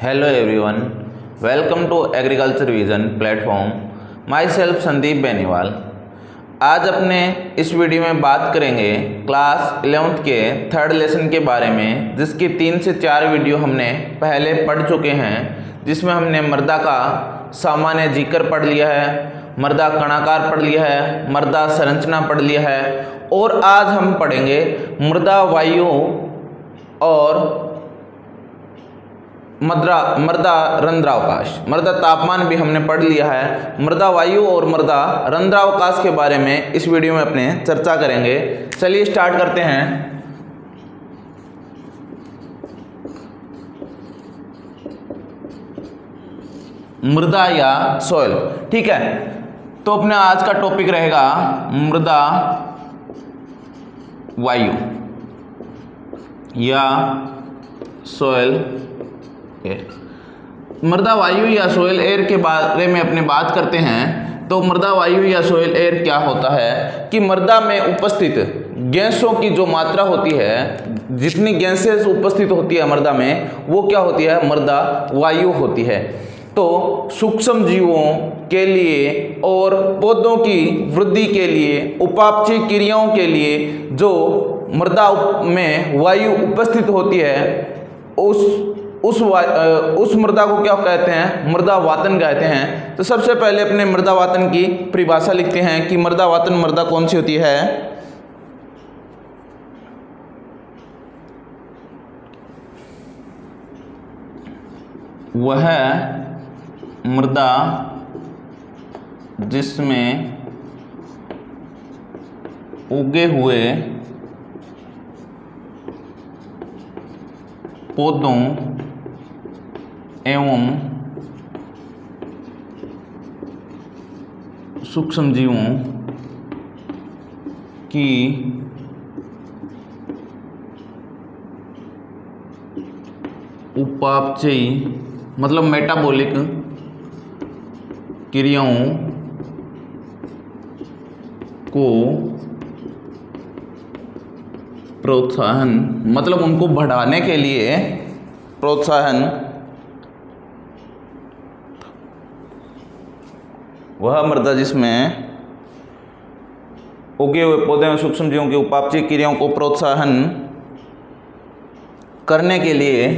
Hello everyone, welcome to agriculture vision platform. Myself Sandeep Beniwal. आज अपने इस वीडियो में बात करेंगे क्लास 11th के थर्ड लेसन के बारे में, जिसकी 3 से 4 वीडियो हमने पहले पढ़ चुके हैं, जिसमें हमने मृदा का सामान्य जिक्र पढ़ लिया है, मृदा कणाकार पढ़ लिया है, मृदा संरचना पढ़ लिया है और आज हम पढ़ेंगे मृदा वायु और मृदा रंध्रावकाश। मृदा तापमान भी हमने पढ़ लिया है। मृदा वायु और मृदा रंध्रावकाश के बारे में इस वीडियो में अपने चर्चा करेंगे। चलिए स्टार्ट करते हैं। मृदा या सॉइल, ठीक है। तो अपने आज का टॉपिक रहेगा मृदा वायु या सॉइल एयर। मृदा वायु या सोइल एयर के बारे में अपने बात करते हैं। तो मृदा वायु या सोइल एयर क्या होता है कि मृदा में उपस्थित गैसों की जो मात्रा होती है, जितनी गैसें उपस्थित होती है मृदा में, वो क्या होती है? मृदा वायु होती है। तो सूक्ष्म जीवों के लिए और पौधों की वृद्धि के लिए, उपापचय क्रियाओं के लिए जो मृदा में वायु उपस्थित होती है, उस मृदा को क्या कहते हैं? मृदा वातन कहते हैं। तो सबसे पहले अपने मृदा वातन की परिभाषा लिखते हैं कि मृदा वातन मृदा कौन सी होती है? वह मृदा जिसमें उगे हुए पौधों एवं सूक्ष्म जीवों की उपापचयी मतलब मेटाबॉलिक क्रियाओं को प्रोत्साहन, मतलब उनको बढ़ाने के लिए प्रोत्साहन, वह मृदा जिसमें उगे हुए पौधे और सूक्ष्म जीवों की उपापचय क्रियाओं को प्रोत्साहन करने के लिए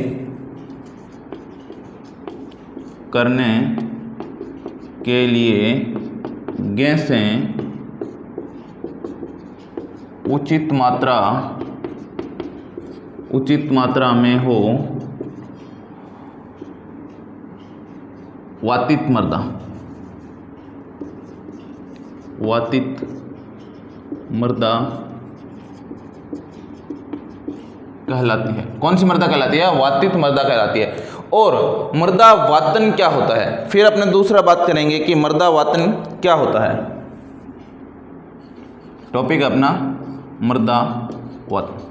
गैसें उचित मात्रा में हो, वातित मृदा कहलाती है। कौन सी मृदा कहलाती है? वातित मृदा कहलाती है। और मृदा वातन क्या होता है? फिर अपने दूसरा बात करेंगे कि मृदा वातन क्या होता है। टॉपिक अपना मृदा वातन।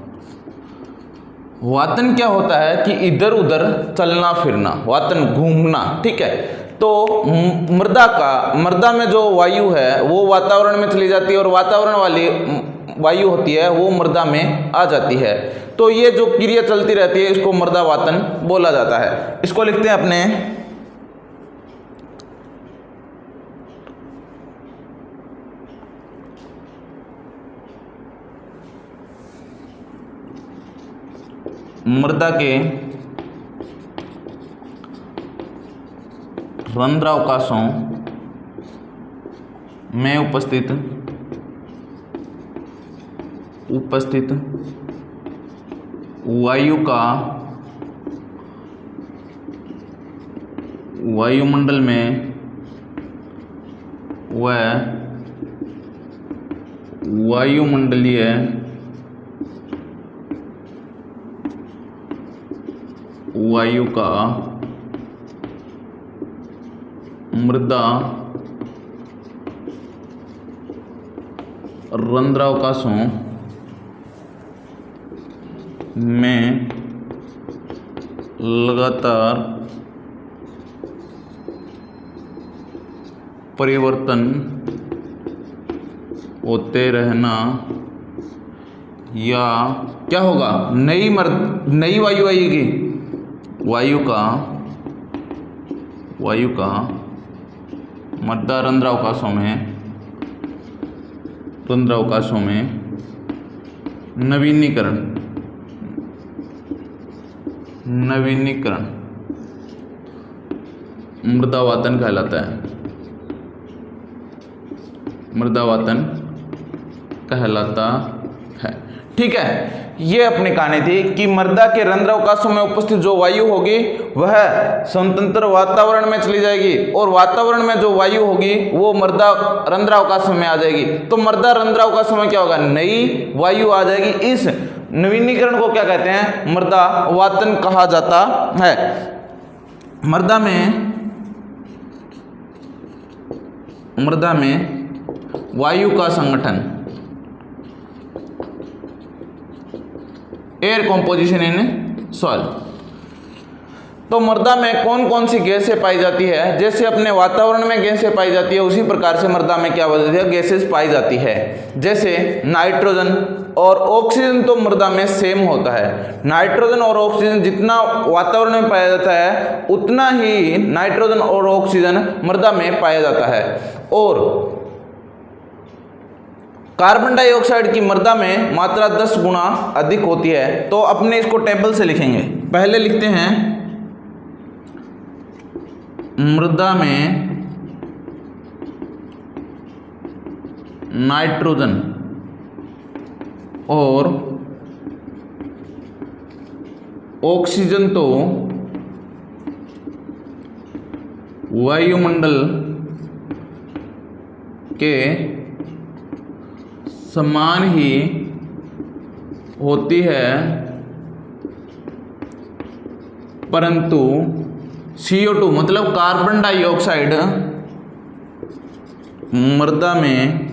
वातन क्या होता है कि इधर उधर चलना फिरना, वातन घूमना, ठीक है। तो मृदा में जो वायु है वो वातावरण में चली जाती है और वातावरण वाली वायु होती है वो मृदा में आ जाती है। तो ये जो क्रिया चलती रहती है इसको मृदा वातन बोला जाता है। इसको लिखते हैं अपने मृदा के रंध्रावकाशों में उपस्थित वायु का वायुमंडल में वह वायुमंडलीय वायु का मृदा रंध्रावकाशों में लगातार परिवर्तन होते रहना या क्या होगा, नई वायु आएगी, वायु का वायु का मृदा रंध्रावकाशों में नवीनीकरण मृदावातन कहलाता है। मृदावातन कहलाता है। ठीक है, ये अपनी कहानी थी कि मृदा के रंध्रावकाशों में उपस्थित जो वायु होगी वह स्वतंत्र वातावरण में चली जाएगी और वातावरण में जो वायु होगी वो मृदा रंध्रावकाशों में आ जाएगी। तो मृदा रंध्रावकाशों में क्या होगा, नई वायु आ जाएगी। इस नवीनीकरण को क्या कहते हैं, मृदावातन कहा जाता है। मृदा में वायु का संगठन, एयर कॉम्पोजिशन इन सॉइल। तो मृदा में कौन कौन सी गैसें पाई जाती है, जैसे अपने वातावरण में गैसें पाई जाती है उसी प्रकार से मृदा में क्या होती है, गैसेस पाई जाती है। जैसे नाइट्रोजन और ऑक्सीजन तो मृदा में सेम होता है। नाइट्रोजन और ऑक्सीजन जितना वातावरण में पाया जाता है उतना ही नाइट्रोजन और ऑक्सीजन मृदा में पाया जाता है। और कार्बन डाइऑक्साइड की मृदा में मात्रा 10 गुना अधिक होती है। तो अपने इसको टेबल से लिखेंगे। पहले लिखते हैं मृदा में नाइट्रोजन और ऑक्सीजन तो वायुमंडल के समान ही होती है, परंतु CO2 मतलब कार्बन डाइऑक्साइड मृदा में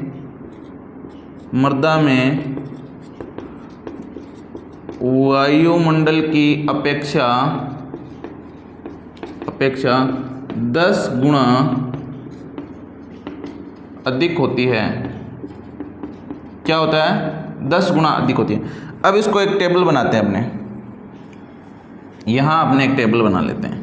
वायुमंडल की अपेक्षा 10 गुना अधिक होती है। क्या होता है, 10 गुना अधिक होती है। अब इसको एक टेबल बनाते हैं अपने, यहां अपने एक टेबल बना लेते हैं।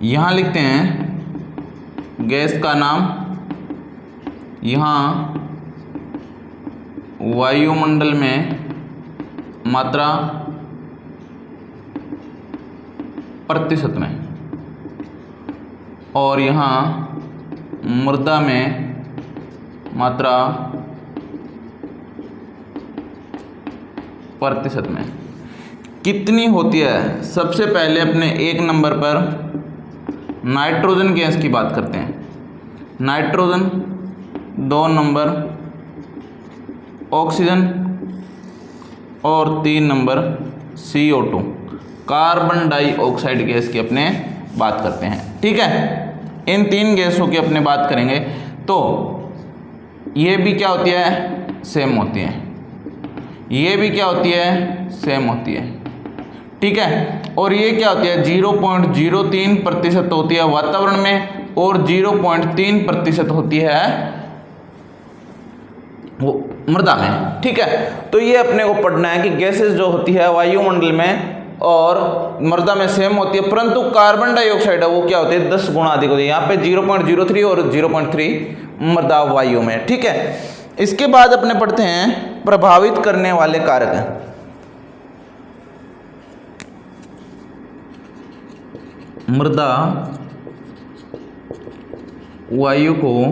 यहां लिखते हैं गैस का नाम, यहां वायुमंडल में मात्रा प्रतिशत में, और यहाँ मृदा में मात्रा प्रतिशत में कितनी होती है। सबसे पहले अपने 1 नंबर पर नाइट्रोजन गैस की बात करते हैं। नाइट्रोजन, 2 नंबर ऑक्सीजन और 3 number CO2 carbon dioxide gas की अपने बात करते हैं। ठीक है, इन 3 गैसों की अपने बात करेंगे तो ये भी क्या होती है, सेम होती है। ये भी क्या होती है, सेम होती है। ठीक है, और ये क्या होती है, 0.03% होती है वातावरण में और 0.3% होती है वो मृदा में। ठीक है, तो ये अपने को पढ़ना है कि गैसेस जो होती है वायुमंडल में और मृदा में सेम होती है, परंतु कार्बन डाइऑक्साइड है वो क्या होती है, 10 गुना अधिक होती है। यहाँ पे 0.03 और 0.3 मृदा वायु में। ठीक है, इसके बाद अपने पढ़ते हैं प्रभावित करने वाले कारक। मृदा वायु को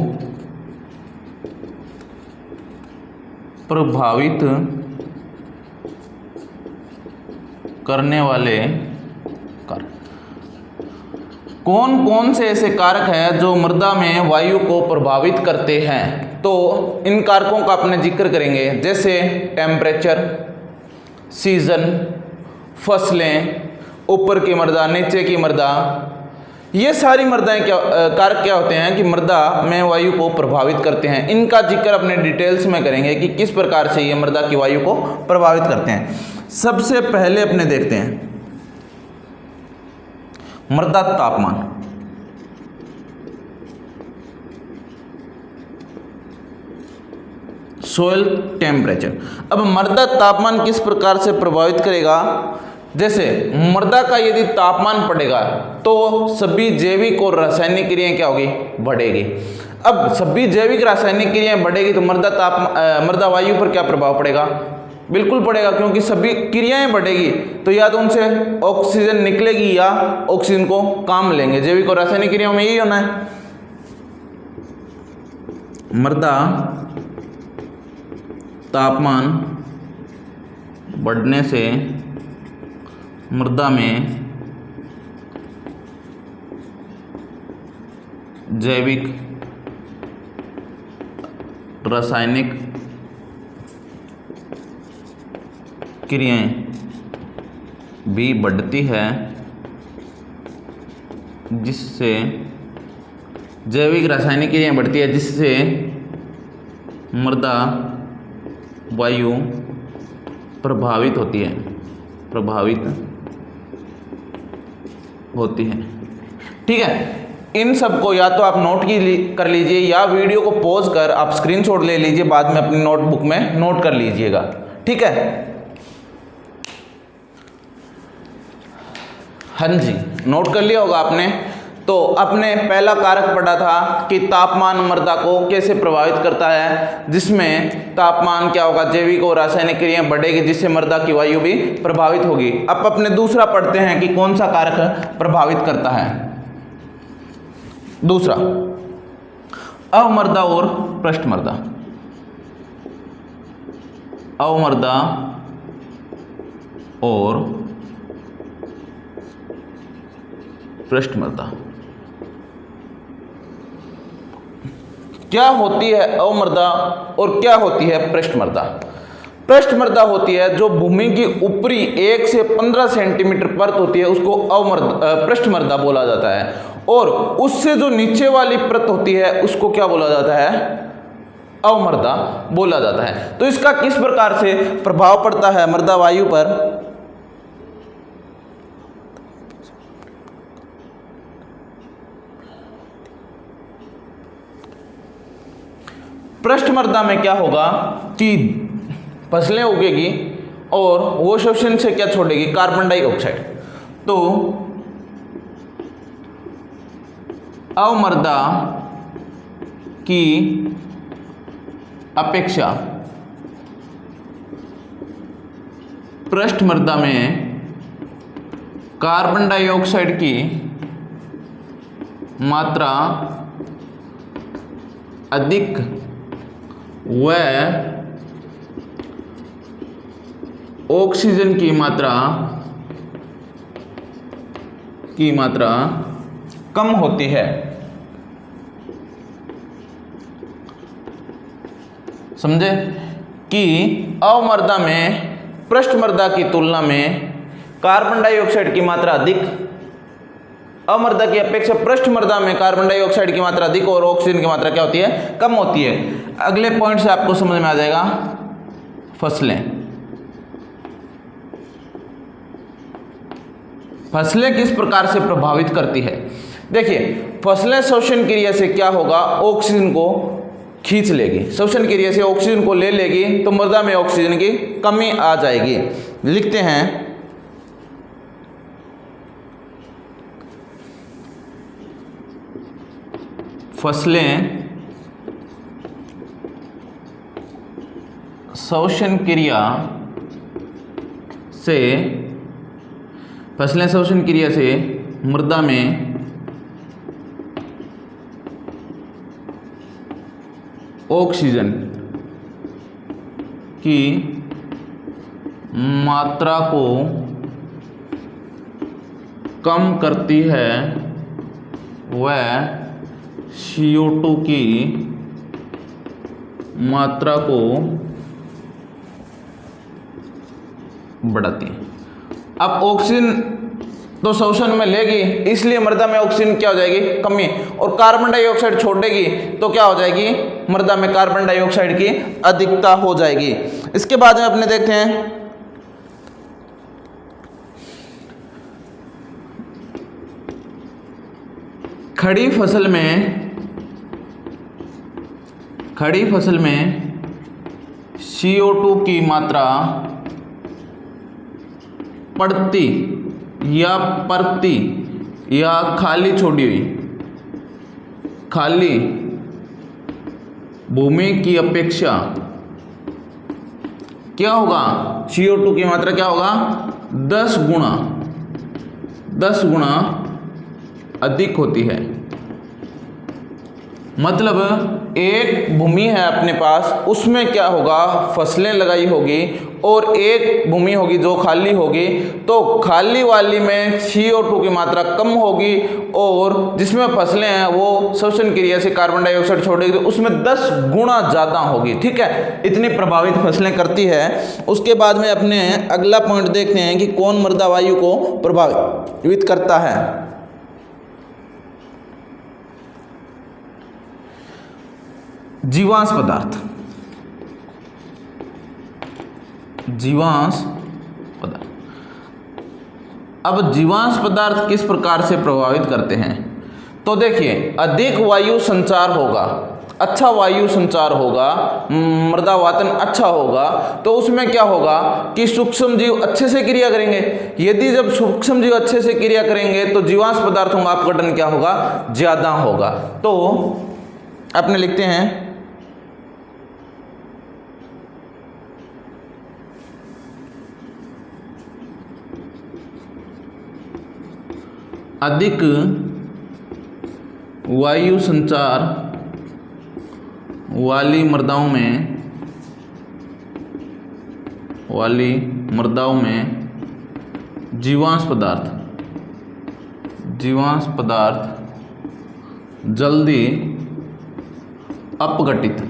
प्रभावित करने वाले कारक कौन कौन से ऐसे कारक हैं जो मृदा में वायु को प्रभावित करते हैं। तो इन कारकों का अपने जिक्र करेंगे, जैसे टेम्परेचर, सीजन, फसलें, ऊपर की मृदा, नीचे की मृदा। ये सारी मृदाएं कारक क्या होते हैं कि मृदा में वायु को प्रभावित करते हैं। इनका जिक्र अपने डिटेल्स में करेंगे कि किस प्रकार से ये मृदा की वायु को प्रभावित करते हैं। सबसे पहले अपने देखते हैं मृदा तापमान। Soil temperature. अब मृदा तापमान किस प्रकार से प्रभावित करेगा, जैसे मृदा का यदि तापमान बढ़ेगा तो सभी जैविक और रासायनिक क्रियाएं क्या होगी, बढ़ेगी। अब सभी जैविक रासायनिक क्रियाएं बढ़ेगी तो मृदा वायु पर क्या प्रभाव पड़ेगा, बिल्कुल पड़ेगा, क्योंकि सभी क्रियाएं बढ़ेगी तो या तो उनसे ऑक्सीजन निकलेगी या ऑक्सीजन को काम लेंगे। जैविक और रासायनिक क्रियाओं में यही होना है। मृदा तापमान बढ़ने से मृदा में जैविक रासायनिक क्रियाएं भी बढ़ती है, जिससे जैविक रासायनिक क्रियाएं बढ़ती है जिससे मृदा वायु प्रभावित होती है, ठीक है। इन सब को या तो आप नोट कर लीजिए या वीडियो को पॉज कर आप स्क्रीनशॉट ले लीजिए, बाद में अपनी नोटबुक में नोट कर लीजिएगा, ठीक है। हाँ जी, नोट कर लिया होगा आपने। तो आपने पहला कारक पढ़ा था कि तापमान मृदा को कैसे प्रभावित करता है, जिसमें तापमान क्या होगा, जैविक और रासायनिक क्रियाएं बढ़ेगी जिससे मृदा की वायु भी प्रभावित होगी। अब अपने दूसरा पढ़ते हैं कि कौन सा कारक प्रभावित करता है। दूसरा, अवमृदा और पृष्ठ मृदा। अवमृदा और पृष्ठ मृदा। क्या होती है अवमृदा और क्या होती है पृष्ठ मृदा? पृष्ठ मृदा होती है जो भूमि की ऊपरी 1 से 15 सेंटीमीटर परत होती है, उसको पृष्ठ मृदा बोला जाता है। और उससे जो नीचे वाली परत होती है उसको क्या बोला जाता है, अवमृदा बोला जाता है। तो इसका किस प्रकार से प्रभाव पड़ता है मृदा वायु पर? पृष्ठ मृदा में क्या होगा कि फसलें उगेगी और वो शोषण से क्या छोड़ेगी, कार्बन डाइऑक्साइड। तो अवमृदा की अपेक्षा पृष्ठ मृदा में कार्बन डाइऑक्साइड की मात्रा अधिक व ऑक्सीजन की मात्रा कम होती है। समझे कि अवमृदा में पृष्ठ मृदा की तुलना में कार्बन डाइऑक्साइड की मात्रा अधिक, अवमृदा की अपेक्षा पृष्ठ मृदा में कार्बन डाइऑक्साइड की मात्रा अधिक और ऑक्सीजन की मात्रा क्या होती है, कम होती है। अगले पॉइंट से आपको समझ में आ जाएगा। फसलें किस प्रकार से प्रभावित करती है? देखिए, फसलें श्वसन क्रिया से क्या होगा, ऑक्सीजन को खींच लेगी, श्वसन क्रिया से ऑक्सीजन को ले लेगी तो मृदा में ऑक्सीजन की कमी आ जाएगी। लिखते हैं फसलें श्वसन क्रिया से मृदा में ऑक्सीजन की मात्रा को कम करती है व CO2 की मात्रा को बढ़ाती है। अब ऑक्सीजन तो श्वसन में लेगी, इसलिए मृदा में ऑक्सीजन क्या हो जाएगी, कमी, और कार्बन डाइऑक्साइड छोड़ेगी तो क्या हो जाएगी, मृदा में कार्बन डाइऑक्साइड की अधिकता हो जाएगी। इसके बाद में अपने देखते हैं खड़ी फसल में CO2 की मात्रा पड़ती या परती या खाली छोड़ी हुई, खाली भूमि की अपेक्षा क्या होगा, CO2 की मात्रा क्या होगा, 10 गुना अधिक होती है। मतलब एक भूमि है अपने पास, उसमें क्या होगा, फसलें लगाई होगी और एक भूमि होगी जो खाली होगी, तो खाली वाली में CO2 की मात्रा कम होगी और जिसमें फसलें हैं वो श्वसन क्रिया से कार्बन डाइऑक्साइड छोड़ेगी, तो उसमें 10 गुना ज़्यादा होगी। ठीक है, इतनी प्रभावित फसलें करती है। उसके बाद में अपने अगला पॉइंट देखते हैं कि कौन मृदा वायु को प्रभावित करता है। जीवांश पदार्थ, जीवांश पदार्थ। अब जीवांश पदार्थ किस प्रकार से प्रभावित करते हैं, तो देखिए, अधिक वायु संचार होगा, अच्छा वायु संचार होगा, मृदा वातन अच्छा होगा, तो उसमें क्या होगा कि सूक्ष्म जीव अच्छे से क्रिया करेंगे। यदि जब सूक्ष्म जीव अच्छे से क्रिया करेंगे तो जीवांश पदार्थों का अपघटन क्या होगा, ज्यादा होगा। तो अपने लिखते हैं अधिक वायु संचार वाली मृदाओं में जीवांश पदार्थ जल्दी अपघटित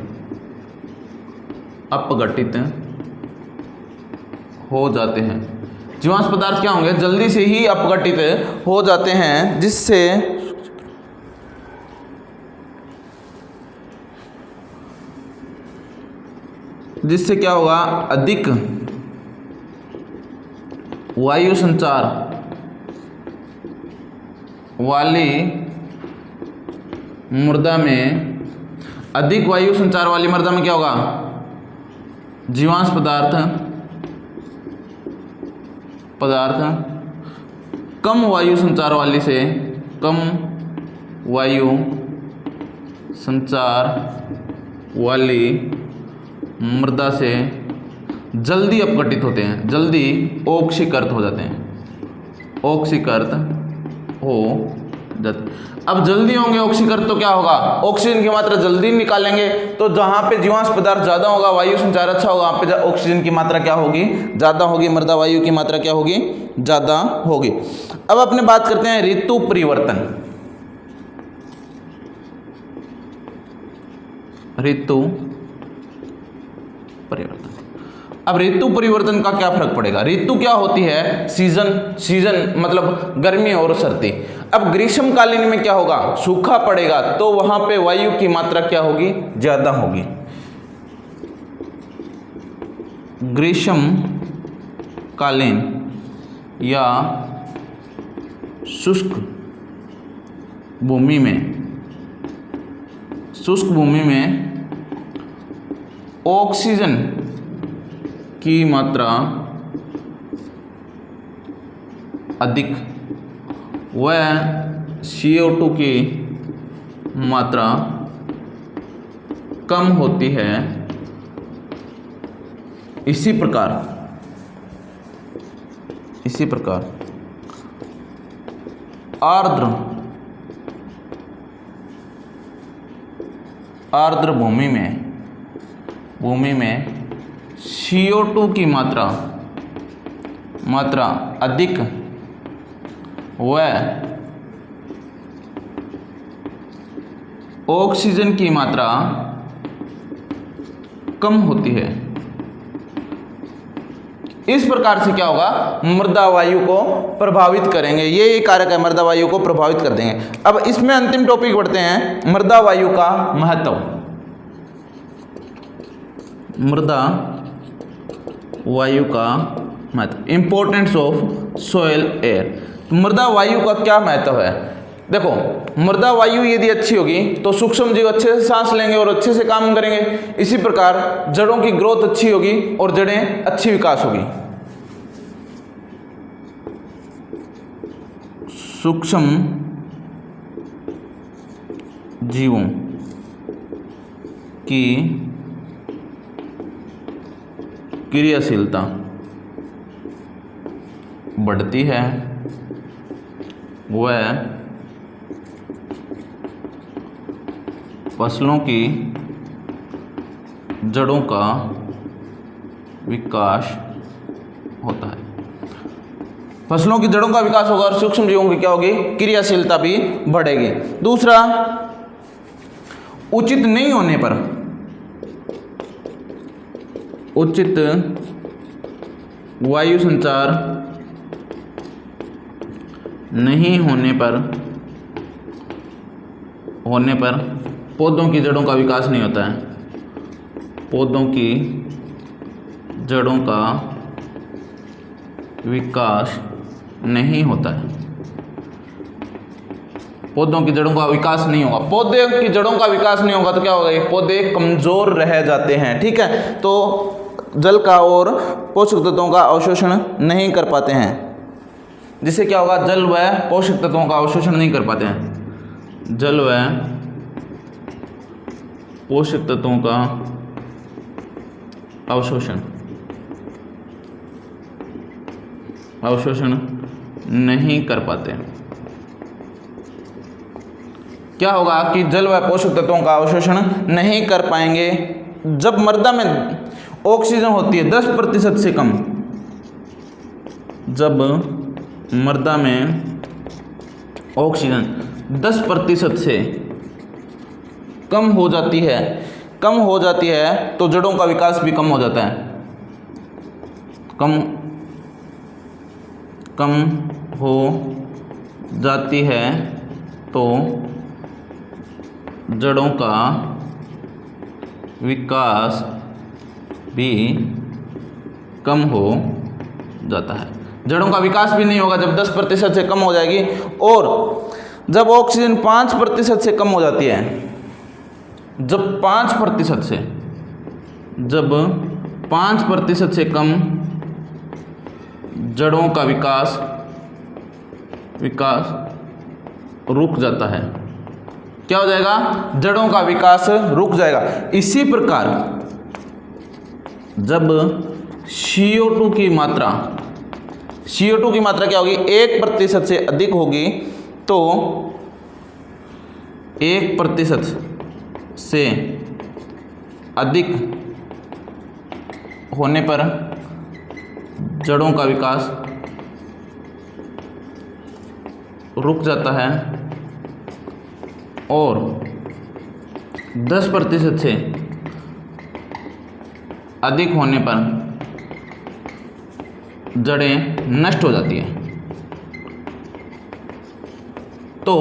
हो जाते हैं। जीवांश पदार्थ क्या होंगे, जल्दी से ही अपघटित हो जाते हैं, जिससे क्या होगा, अधिक वायु संचार वाली मृदा में, अधिक वायु संचार वाली मृदा में क्या होगा, जीवांश पदार्थ कम वायु संचार वाली से, कम वायु संचार वाली मृदा से जल्दी अपघटित होते हैं, जल्दी ऑक्सीकृत हो जाते हैं, ऑक्सीकृत हो जाते। अब जल्दी होंगे ऑक्सीकृत तो क्या होगा, ऑक्सीजन की मात्रा जल्दी निकालेंगे, तो जहाँ पे जीवांश पदार्थ ज़्यादा होगा, वायु संचार अच्छा होगा, वहाँ पे ऑक्सीजन की मात्रा क्या होगी, ज़्यादा होगी, मृदा वायु की मात्रा क्या होगी, ज़्यादा होगी। अब अपने बात करते हैं ऋतु परिवर्तन। ऋतु परिवर्तन, अब ऋतु परिवर्तन का क्या फर्क पड़ेगा। ऋतु क्या होती है, सीजन मतलब गर्मी और सर्दी। अब ग्रीष्मकालीन में क्या होगा, सूखा पड़ेगा, तो वहां पे वायु की मात्रा क्या होगी, ज्यादा होगी। ग्रीष्मकालीन या शुष्क भूमि में ऑक्सीजन की मात्रा अधिक व CO2 की मात्रा कम होती है। इसी प्रकार आर्द्र भूमि में CO2 की मात्रा अधिक व ऑक्सीजन की मात्रा कम होती है। इस प्रकार से क्या होगा, मृदा वायु को प्रभावित करेंगे। ये कारक है, मृदा वायु को प्रभावित कर देंगे। अब इसमें अंतिम टॉपिक बढ़ते हैं, मृदा वायु का महत्व। मृदा वायु का महत्व, इंपॉर्टेंस ऑफ सोयल एयर। मृदा वायु का क्या महत्व है। देखो मृदा वायु यदि अच्छी होगी तो सूक्ष्म जीव अच्छे से सांस लेंगे और अच्छे से काम करेंगे। इसी प्रकार जड़ों की ग्रोथ अच्छी होगी और जड़ें अच्छी विकास होगी। सूक्ष्म जीवों की क्रियाशीलता बढ़ती है, वह फसलों की जड़ों का विकास होता है। फसलों की जड़ों का विकास होगा और सूक्ष्म जीवों की क्या होगी, क्रियाशीलता भी बढ़ेगी। दूसरा, उचित नहीं होने पर, उचित वायु संचार नहीं होने पर पौधों की जड़ों का विकास नहीं होता है। पौधों की जड़ों का विकास नहीं होता है। पौधों की जड़ों का विकास नहीं होगा, पौधे की जड़ों का विकास नहीं होगा तो क्या होगा, ये पौधे कमजोर रह जाते हैं। ठीक है, तो जल का और पोषक तत्वों का अवशोषण नहीं कर पाते हैं, जिससे क्या होगा, जल व पोषक तत्वों का अवशोषण नहीं कर पाते हैं। जल व पोषक तत्वों का अवशोषण नहीं कर पाते। क्या होगा कि जल व पोषक तत्वों का अवशोषण नहीं कर पाएंगे। जब मृदा में ऑक्सीजन होती है 10% से कम, जब मृदा में ऑक्सीजन 10% से कम हो जाती है तो जड़ों का विकास भी कम हो जाता है। कम हो जाती है तो जड़ों का विकास भी कम हो जाता है। जड़ों का विकास भी नहीं होगा जब 10% से कम हो जाएगी। और जब ऑक्सीजन 5% से कम हो जाती है, जब 5% से कम जड़ों का विकास रुक जाता है, क्या हो जाएगा, जड़ों का विकास रुक जाएगा। इसी प्रकार जब CO2 की मात्रा क्या होगी, 1% से अधिक होगी, तो 1% से अधिक होने पर जड़ों का विकास रुक जाता है और 10% से अधिक होने पर जड़ें नष्ट हो जाती हैं। तो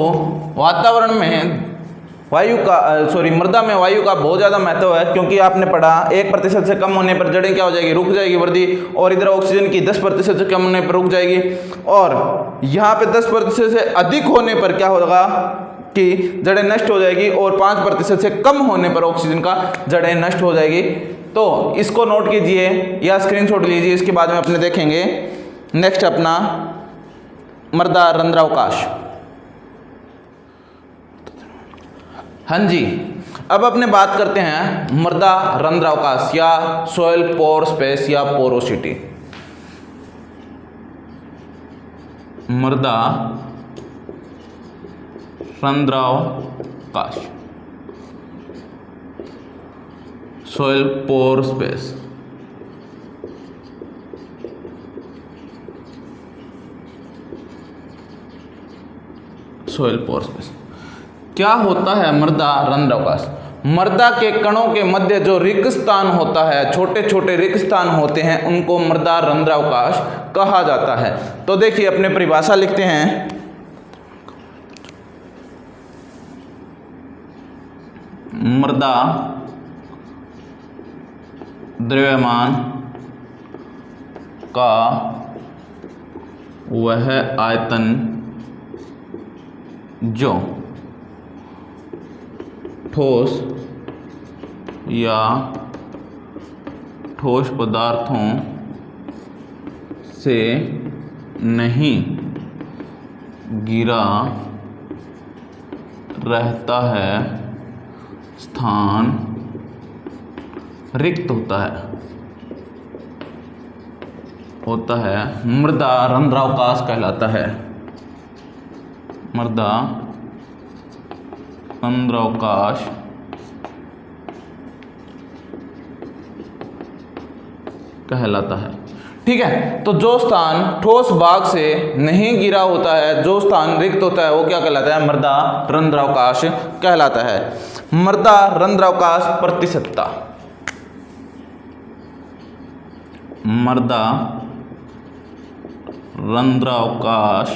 वातावरण में मृदा में वायु का बहुत ज़्यादा महत्व है, क्योंकि आपने पढ़ा 1% से कम होने पर जड़ें क्या हो जाएगी, रुक जाएगी वृद्धि, और इधर ऑक्सीजन की 10% से कम होने पर रुक जाएगी। और यहाँ पे 10% से अधिक होने पर क्या होगा कि जड़ें नष्ट हो जाएगी, और 5% से कम होने पर ऑक्सीजन का जड़ें नष्ट हो जाएगी। तो इसको नोट कीजिए या स्क्रीनशॉट लीजिए, इसके बाद में अपने देखेंगे नेक्स्ट अपना मृदा रंध्रावकाश। हाँ जी, अब अपने बात करते हैं मृदा रंध्रावकाश या सॉइल पोर स्पेस या पोरोसिटी। मृदा रंध्रावकाश, सॉइल पोर स्पेस। सॉइल पोर स्पेस क्या होता है? मृदा रंध्रावकाश, मृदा के कणों के मध्य जो रिक्त स्थान होता है, छोटे छोटे रिक्त स्थान होते हैं, उनको मृदा रंध्रावकाश कहा जाता है। तो देखिए अपने परिभाषा लिखते हैं, मृदा द्रव्यमान का वह आयतन जो ठोस या ठोस पदार्थों से नहीं गिरा रहता है, स्थान रिक्त होता है मृदा रंध्रावकाश कहलाता है। मृदा रंध्रावकाश कहलाता है। ठीक है, तो जो स्थान ठोस भाग से नहीं गिरा होता है, जो स्थान रिक्त होता है, वो क्या कहलाता है? मृदा रंध्रावकाश कहलाता है। मृदा रंध्रावकाश प्रतिशतता, मृदा रंध्रावकाश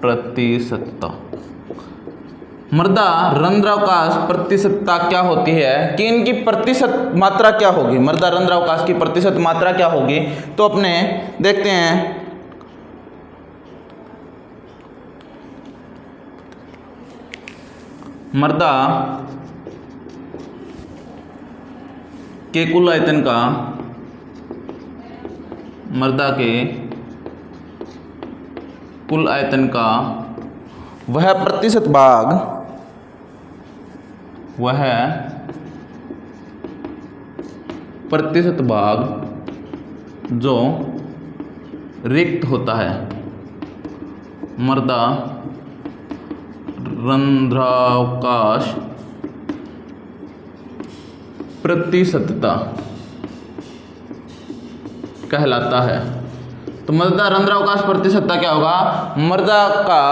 प्रतिशतता। मृदा रंध्रावकाश प्रतिशतता क्या होती है कि इनकी प्रतिशत मात्रा क्या होगी? मृदा रंध्रावकाश की प्रतिशत मात्रा क्या होगी? तो अपने देखते हैं। मृदा के कुल आयतन का, मृदा के कुल आयतन का वह प्रतिशत भाग, वह प्रतिशत भाग जो रिक्त होता है, मृदा रंध्रावकाश प्रतिशतता कहलाता है। तो मृदा रंध्रावकाश प्रतिशतता क्या होगा? मृदा का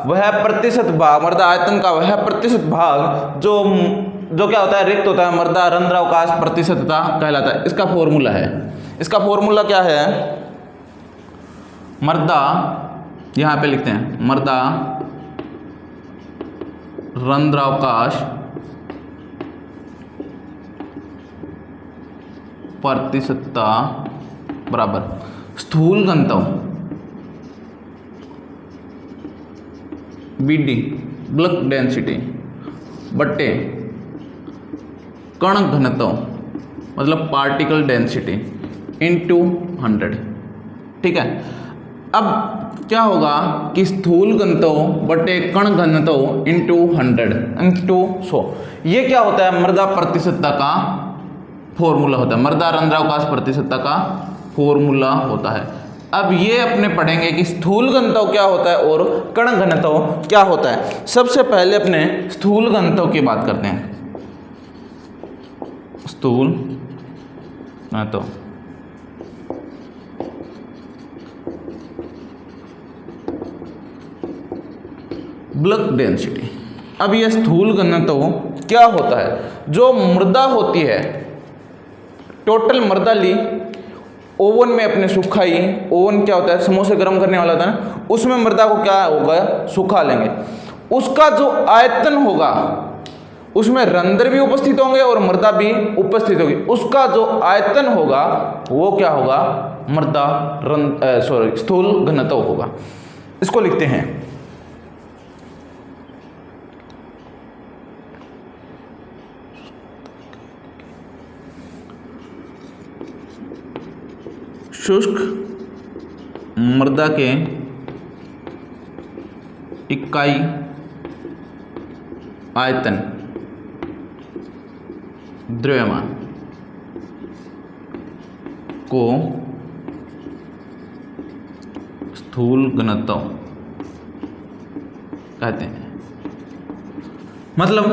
वह प्रतिशत भाग, मृदा आयतन का वह प्रतिशत भाग जो क्या होता है? रिक्त होता है, मृदा रंध्रावकाश प्रतिशतता कहलाता है। इसका फॉर्मूला है, इसका फॉर्मूला क्या है? मृदा, यहाँ पे लिखते हैं, मृदा रंध्रावकाश प्रतिशतता बराबर स्थूल घनत्व BD बल्क डेंसिटी बट्टे कण घनत्व मतलब पार्टिकल डेंसिटी इनटू 100। ठीक है, अब क्या होगा कि स्थूल घनत्व बट्टे कण घनत्व इनटू 100 इनटू 100, ये क्या होता है? मृदा प्रतिशतता का फॉर्मूला होता है, मृदा रंध्रावकाश प्रतिशतता का फॉर्मूला होता है। अब ये अपने पढ़ेंगे कि स्थूल घनत्व क्या होता है और कण घनत्व क्या होता है। सबसे पहले अपने स्थूल घनत्व की बात करते हैं। स्थूल घनत्व बल्क डेंसिटी। अब ये स्थूल घनत्व क्या होता है? जो मृदा होती है, टोटल मृदा ली, ओवन में अपने सुखाई, ओवन क्या होता है? समोसे गर्म करने वाला होता है ना, उसमें मृदा को क्या होगा? सुखा लेंगे। उसका जो आयतन होगा उसमें रंध्र भी उपस्थित होंगे और मृदा भी उपस्थित होगी। उसका जो आयतन होगा वो क्या होगा? मृदा स्थूल घनत्व होगा। इसको लिखते हैं शुष्क मृदा के इकाई आयतन द्रव्यमान को स्थूल घनत्व कहते हैं। मतलब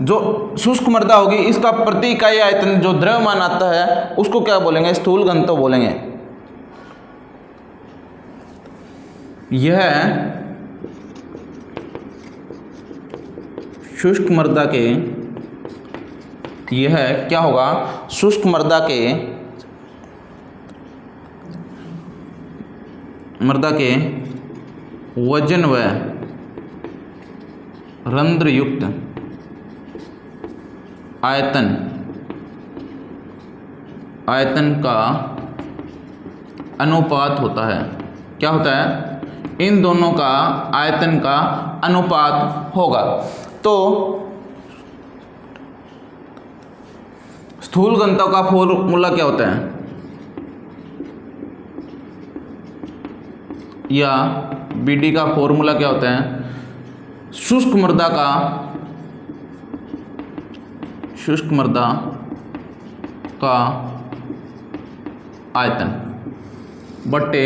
जो शुष्क मृदा होगी, इसका प्रति इकाई आयतन जो द्रव्यमान आता है उसको क्या बोलेंगे? स्थूल घनत्व बोलेंगे। यह शुष्क मृदा के, यह क्या होगा? शुष्क मृदा के वजन व रंध्रयुक्त आयतन का अनुपात होता है। क्या होता है? इन दोनों का आयतन का अनुपात होगा। तो स्थूल घनत्व का फॉर्मूला क्या होता है, या BD का फॉर्मूला क्या होता है, शुष्क मृदा का आयतन बटे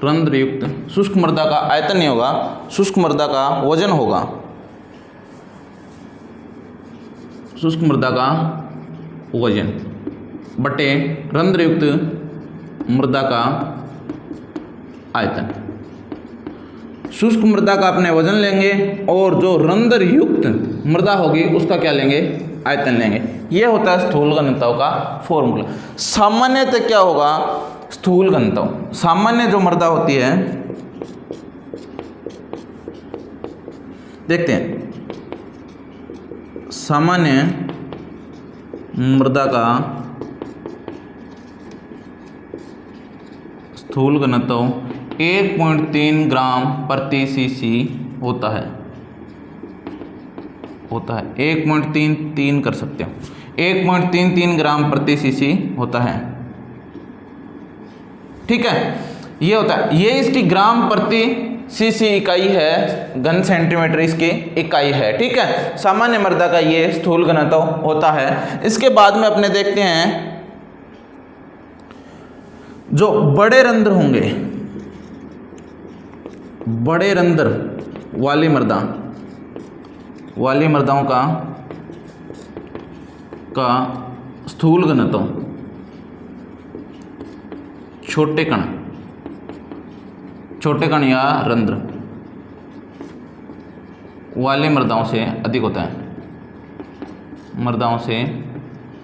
रंध्रयुक्त, शुष्क मृदा का आयतन नहीं होगा, शुष्क मृदा का वजन होगा, शुष्क मृदा का वजन बटे रंध्रयुक्त मृदा का आयतन। शुष्क मृदा का अपने वजन लेंगे और जो रंध्रयुक्त मृदा होगी उसका क्या लेंगे, आयतन लेंगे। यह होता है स्थूल घनत्व का फॉर्मूला। सामान्यतः क्या होगा, स्थूल घनत्व, सामान्य जो मृदा होती है, देखते हैं, सामान्य मृदा का स्थूल घनत्व 1.3 ग्राम प्रति सीसी होता है 1.33 कर सकते हो, 1.33 ग्राम प्रति सीसी होता है। ठीक है, ये होता है, ये इसकी ग्राम प्रति सीसी इकाई है, घन सेंटीमीटर इसकी इकाई है। ठीक है, सामान्य मृदा का ये स्थूल घनत्व होता है। इसके बाद में अपने देखते हैं जो बड़े रंध्र होंगे, बड़े रंध्र वाली मृदाओं का स्थूल घनत्व छोटे कण या रंध्र वाली मृदाओं से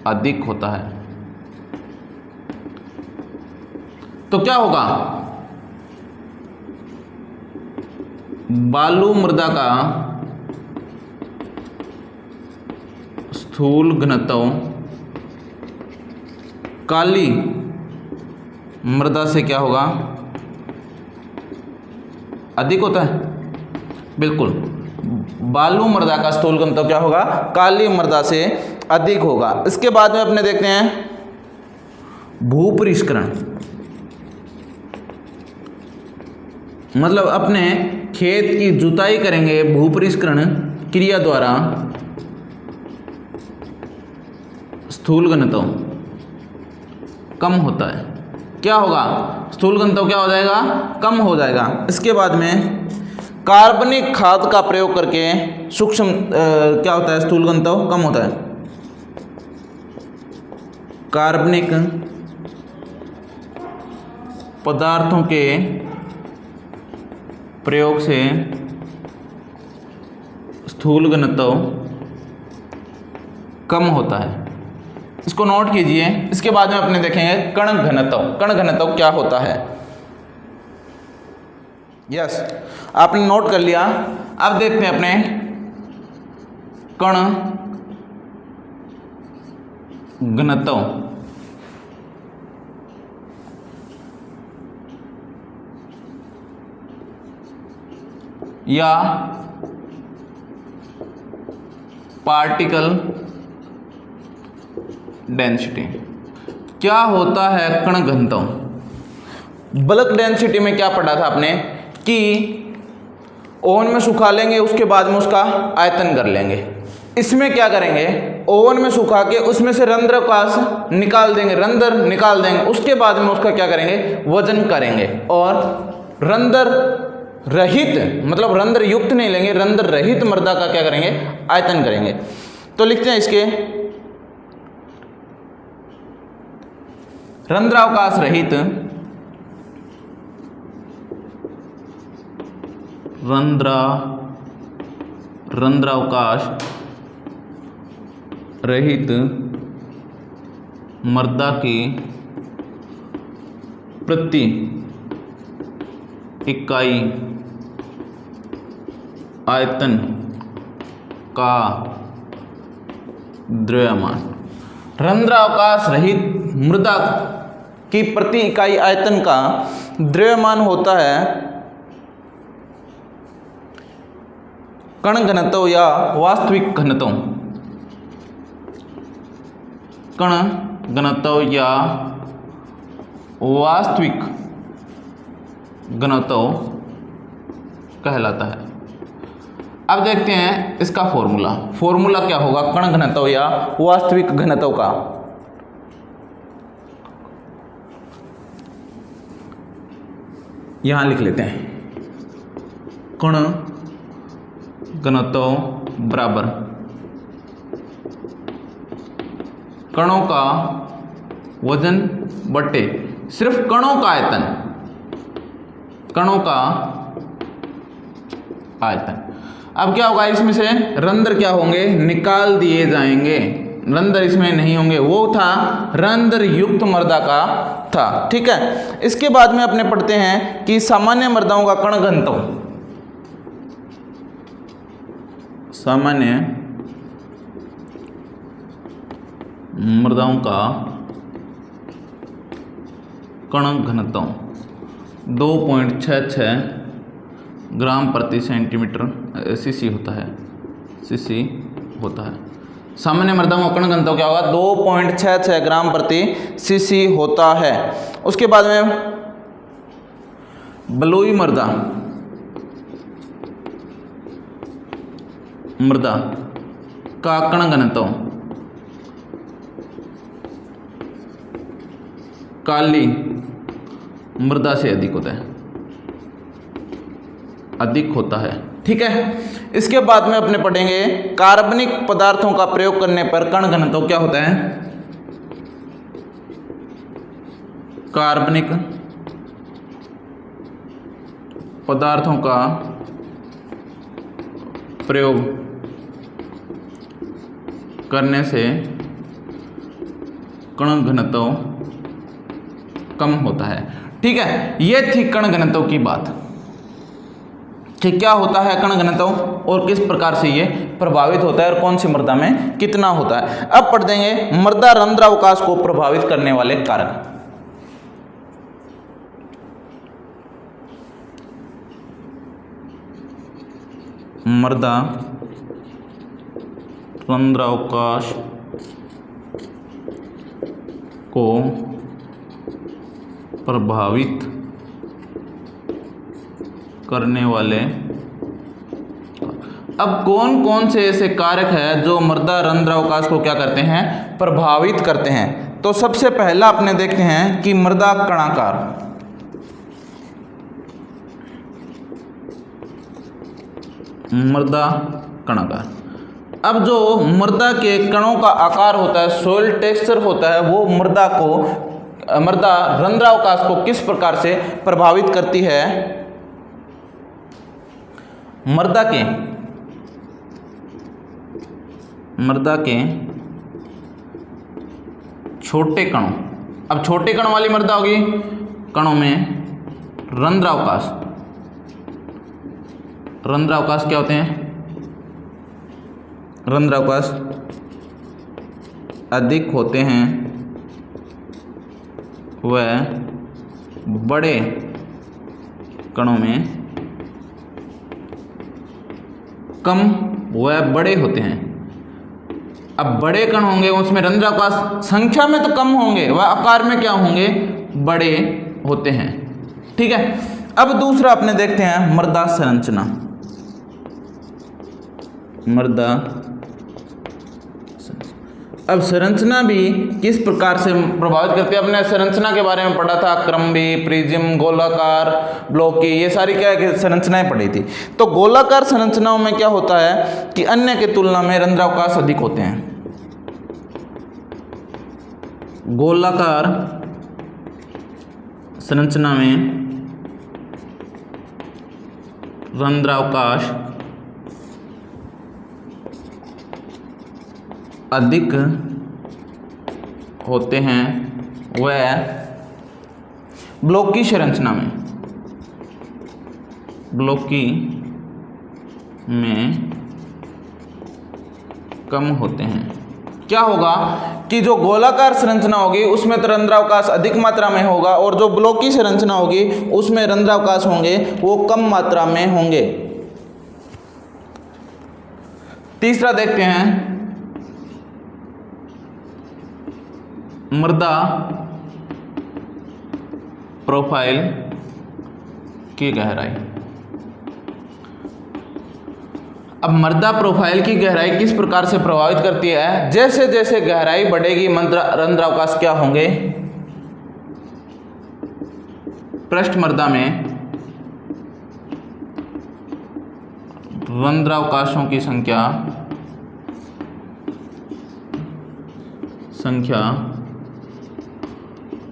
अधिक होता है। तो क्या होगा, बालू मृदा का स्थूल घनत्व काली मृदा से क्या होगा, अधिक होता है। बिल्कुल, बालू मृदा का स्थूल घनत्व क्या होगा, काली मृदा से अधिक होगा। इसके बाद में अपने देखते हैं भूपरिष्करण, मतलब अपने खेत की जुताई करेंगे, भूपरिष्करण क्रिया द्वारा स्थूल घनत्व कम होता है। क्या होगा, स्थूल घनत्व क्या हो जाएगा, कम हो जाएगा। इसके बाद में कार्बनिक खाद का प्रयोग करके सूक्ष्म क्या होता है, स्थूल घनत्व कम होता है। कार्बनिक पदार्थों के प्रयोग से स्थूल घनत्व कम होता है। इसको नोट कीजिए। इसके बाद में अपने देखेंगे कण घनत्व क्या होता है। यस, आपने नोट कर लिया। अब देखते हैं अपने कण घनत्व। या पार्टिकल डेंसिटी। क्या होता है कण घनत्व? बल्क डेंसिटी में क्या पढ़ा था आपने कि ओवन में सुखा लेंगे, उसके बाद में उसका आयतन कर लेंगे। इसमें क्या करेंगे, ओवन में सुखा के उसमें से रंध्र काश निकाल देंगे, रंध्र निकाल देंगे, उसके बाद में उसका क्या करेंगे, वजन करेंगे। और रंध्र रहित, मतलब रंध्र युक्त नहीं लेंगे, रंध्र रहित मृदा का क्या करेंगे, आयतन करेंगे। तो लिखते हैं इसके रंध्रावकाश रहित, रंध्रावकाश रहित मृदा की प्रति इकाई आयतन का द्रव्यमान। रंध्रावकाश रहित मृदा कि प्रति इकाई आयतन का द्रव्यमान होता है कण घनत्व या वास्तविक घनत्व, कण घनत्व या वास्तविक घनत्व कहलाता है। अब देखते हैं इसका फॉर्मूला क्या होगा कण घनत्व या वास्तविक घनत्व का। यहां लिख लेते हैं, कण घनत्व बराबर कणों का वजन बटे सिर्फ कणों का आयतन, कणों का आयतन। अब क्या होगा, इसमें से रंध्र क्या होंगे, निकाल दिए जाएंगे, रंध्र इसमें नहीं होंगे, वो था रंध्र युक्त मृदा का था। ठीक है, इसके बाद में अपने पढ़ते हैं कि सामान्य मृदाओं का कण घनत्व, सामान्य मृदाओं का कण घनत्व 2.66 ग्राम प्रति सेंटीमीटर सीसी होता है, सीसी होता है। सामान्य मृदाओं का कण घनत्व क्या होगा, 2.66 ग्राम प्रति सीसी होता है। उसके बाद में बलुई मृदा, मृदा का कण घनत्व काली मृदा से अधिक होता है, अधिक होता है। ठीक है, इसके बाद में अपने पढ़ेंगे कार्बनिक पदार्थों का प्रयोग करने पर कण घनत्व क्या होता है। कार्बनिक पदार्थों का प्रयोग करने से कण घनत्व कम होता है। ठीक है, ये थी कण घनत्व की बात कि क्या होता है कण घनत्व और किस प्रकार से ये प्रभावित होता है और कौन सी मृदा में कितना होता है। अब पढ़ देंगे मृदा रंध्रावकाश को प्रभावित करने वाले कारक। मृदा रंध्रावकाश को प्रभावित करने वाले, अब कौन कौन से ऐसे कारक हैं जो मृदा रंध्रावकाश को क्या करते हैं, प्रभावित करते हैं। तो सबसे पहला अपने देखते हैं कि मृदा कणाकार, मृदा कणाकार। अब जो मृदा के कणों का आकार होता है, सोइल टेक्सचर होता है, वो मृदा रंध्रावकाश को किस प्रकार से प्रभावित करती है। मृदा के छोटे कणों, अब छोटे कण वाली मृदा होगी, कणों में रंध्रावकाश, रंध्रावकाश क्या होते हैं, रंध्रावकाश अधिक होते हैं, वह बड़े कणों में कम व बड़े होते हैं। अब बड़े कण होंगे उसमें रंध्रावकाश संख्या में तो कम होंगे, वह आकार में क्या होंगे, बड़े होते हैं। ठीक है, अब दूसरा अपने देखते हैं मृदा संरचना। मृदा, अब संरचना भी किस प्रकार से प्रभावित करती है। अपने संरचना के बारे में पढ़ा था, क्रम्बी, प्रिज्म, गोलाकार, ब्लॉकी, ये सारी क्या है संरचनाएं पढ़ी थी। तो गोलाकार संरचनाओं में क्या होता है कि अन्य के तुलना में रंध्रावकाश अधिक होते हैं। गोलाकार संरचना में रंध्रावकाश अधिक होते हैं, वह ब्लॉकी संरचना में, ब्लॉकी में कम होते हैं। क्या होगा कि जो गोलाकार संरचना होगी उसमें तो रंध्रावकाश अधिक मात्रा में होगा और जो ब्लॉकी संरचना होगी उसमें रंध्रावकाश होंगे वो कम मात्रा में होंगे। तीसरा देखते हैं, मृदा प्रोफाइल की गहराई। अब मृदा प्रोफाइल की गहराई किस प्रकार से प्रभावित करती है? जैसे जैसे गहराई बढ़ेगी रंध्रावकाश क्या होंगे? पृष्ठ मृदा में रंध्रावकाशों की संख्या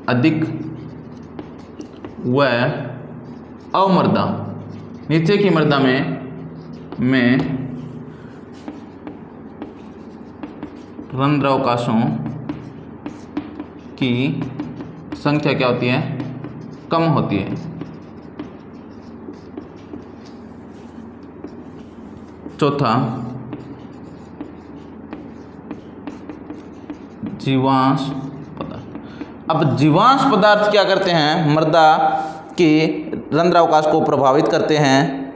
अधिक व अवमृदा नीचे की मृदा में रंध्रावकाशों की संख्या क्या होती है? कम होती है। चौथा, जीवांश पदार्थ। अब जीवांश पदार्थ क्या करते हैं? मृदा के रंध्रावकाश को प्रभावित करते हैं।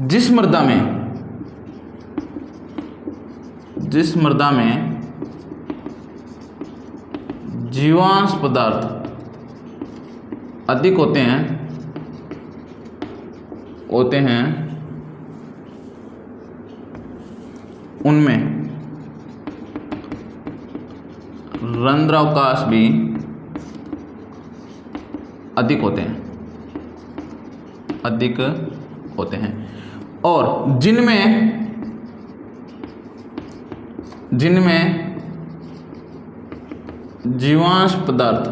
जिस मृदा में जीवांश पदार्थ अधिक होते हैं उनमें रंध्रावकाश भी अधिक होते हैं और जिनमें जीवांश पदार्थ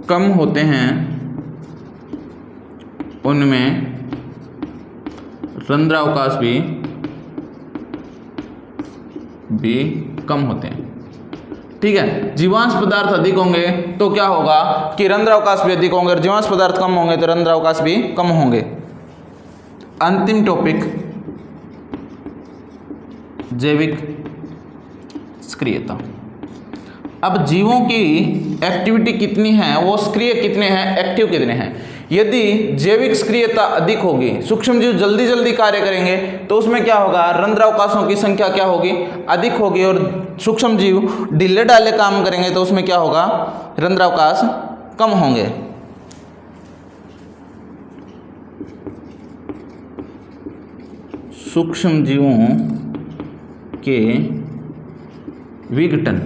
कम होते हैं उनमें रंध्रावकाश भी कम होते हैं। ठीक है, जीवांश पदार्थ अधिक होंगे तो क्या होगा कि रंध्रावकाश भी अधिक होंगे और जीवांश पदार्थ कम होंगे तो रंध्रावकाश भी कम होंगे। अंतिम टॉपिक, जैविक सक्रियता। अब जीवों की एक्टिविटी कितनी है, वो सक्रिय कितने हैं, एक्टिव कितने हैं। यदि जैविक सक्रियता अधिक होगी, सूक्ष्म जीव जल्दी जल्दी कार्य करेंगे तो उसमें क्या होगा? रंध्रावकाशों की संख्या क्या होगी? अधिक होगी। और सूक्ष्म जीव ढीले ढाले काम करेंगे तो उसमें क्या होगा? रंध्रावकाश कम होंगे। सूक्ष्म जीवों के विघटन,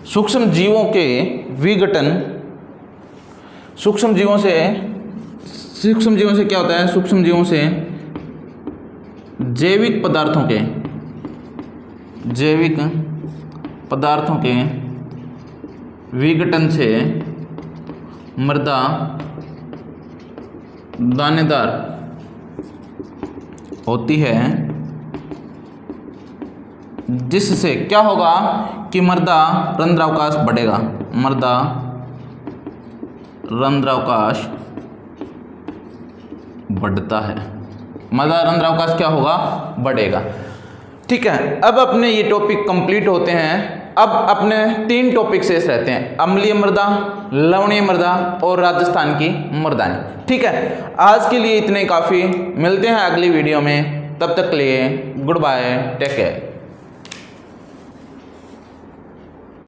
सूक्ष्म जीवों से क्या होता है? सूक्ष्म जीवों से जैविक पदार्थों के विघटन से मृदा दानेदार होती है, जिससे क्या होगा कि मृदा रंध्रावकाश बढ़ेगा। मृदा रंध्रावकाश बढ़ता है, मृदा रंध्रावकाश क्या होगा? बढ़ेगा। ठीक है, अब अपने ये टॉपिक कंप्लीट होते हैं। अब अपने 3 टॉपिक शेष रहते हैं, अम्लीय मृदा, लवणीय मृदा और राजस्थान की मृदाएं। ठीक है, आज के लिए इतने काफ़ी। मिलते हैं अगली वीडियो में, तब तक के लिए गुड बाय, टेक केयर।